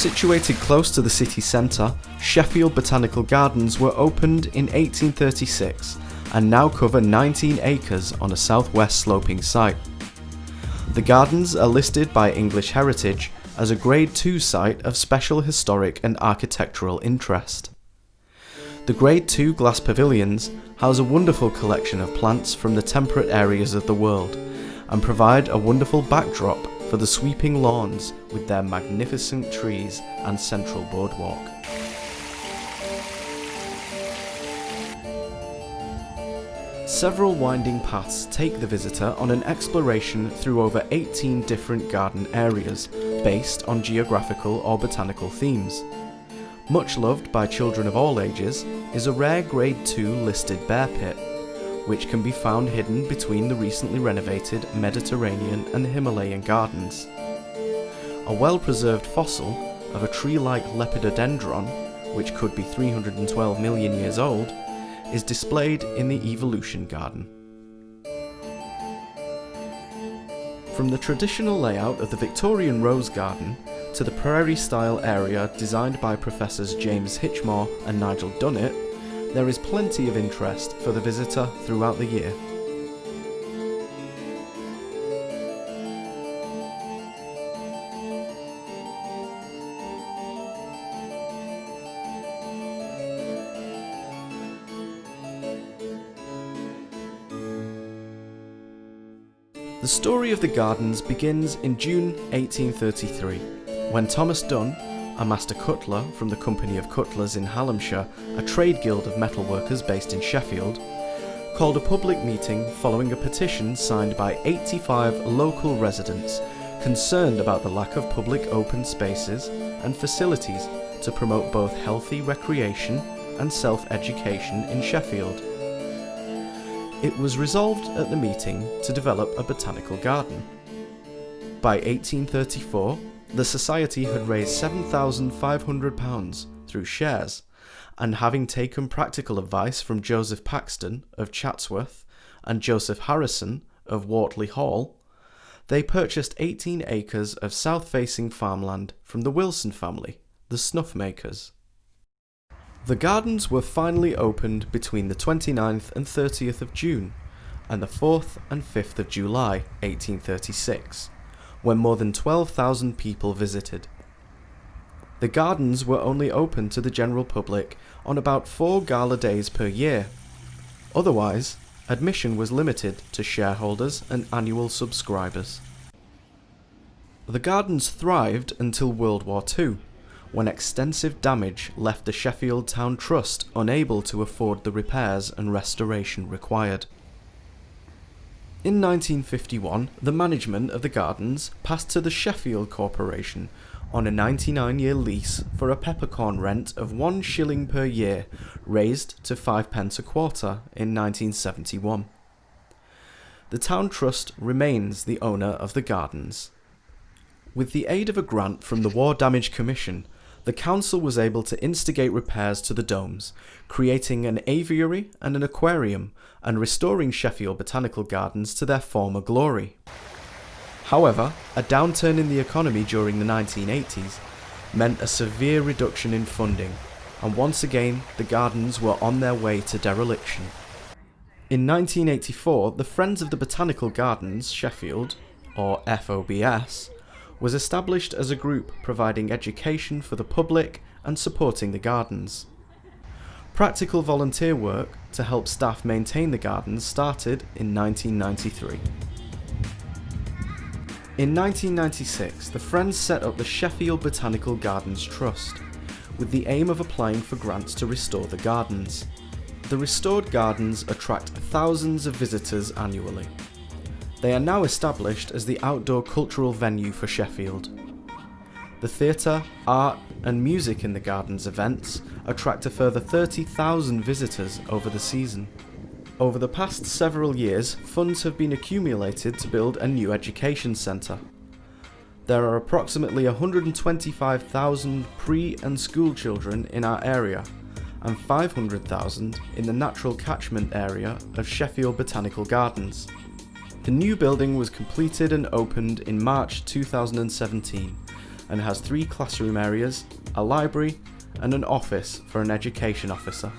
Situated close to the city centre, Sheffield Botanical Gardens were opened in 1836 and now cover 19 acres on a southwest sloping site. The gardens are listed by English Heritage as a Grade 2 site of special historic and architectural interest. The Grade 2 glass pavilions house a wonderful collection of plants from the temperate areas of the world and provide a wonderful backdrop for the sweeping lawns with their magnificent trees and central boardwalk. Several winding paths take the visitor on an exploration through over 18 different garden areas based on geographical or botanical themes. Much loved by children of all ages is a rare Grade 2 listed bear pit, which can be found hidden between the recently renovated Mediterranean and Himalayan gardens. A well-preserved fossil of a tree-like lepidodendron, which could be 312 million years old, is displayed in the Evolution Garden. From the traditional layout of the Victorian Rose Garden to the prairie-style area designed by Professors James Hitchmore and Nigel Dunnett, there is plenty of interest for the visitor throughout the year. The story of the gardens begins in June 1833, when Thomas Dunn, a master cutler from the Company of Cutlers in Hallamshire, a trade guild of metalworkers based in Sheffield, called a public meeting following a petition signed by 85 local residents concerned about the lack of public open spaces and facilities to promote both healthy recreation and self-education in Sheffield. It was resolved at the meeting to develop a botanical garden. By 1834, the Society had raised £7,500 through shares, and having taken practical advice from Joseph Paxton of Chatsworth and Joseph Harrison of Wortley Hall, they purchased 18 acres of south-facing farmland from the Wilson family, the snuff makers. The gardens were finally opened between the 29th and 30th of June and the 4th and 5th of July 1836. When more than 12,000 people visited. The gardens were only open to the general public on about 4 gala days per year. Otherwise, admission was limited to shareholders and annual subscribers. The gardens thrived until World War II, when extensive damage left the Sheffield Town Trust unable to afford the repairs and restoration required. In 1951, the management of the gardens passed to the Sheffield Corporation on a 99-year lease for a peppercorn rent of 1 shilling per year, raised to 5p a quarter in 1971. The Town Trust remains the owner of the gardens. With the aid of a grant from the War Damage Commission, the council was able to instigate repairs to the domes, creating an aviary and an aquarium, and restoring Sheffield Botanical Gardens to their former glory. However, a downturn in the economy during the 1980s meant a severe reduction in funding, and once again the gardens were on their way to dereliction. In 1984, the Friends of the Botanical Gardens Sheffield, or FOBS, was established as a group providing education for the public and supporting the gardens. Practical volunteer work to help staff maintain the gardens started in 1993. In 1996, the Friends set up the Sheffield Botanical Gardens Trust, with the aim of applying for grants to restore the gardens. The restored gardens attract thousands of visitors annually. They are now established as the outdoor cultural venue for Sheffield. The theatre, art and music in the gardens events attract a further 30,000 visitors over the season. Over the past several years, funds have been accumulated to build a new education centre. There are approximately 125,000 pre- and school children in our area, and 500,000 in the natural catchment area of Sheffield Botanical Gardens. The new building was completed and opened in March 2017 and has 3 classroom areas, a library and an office for an education officer.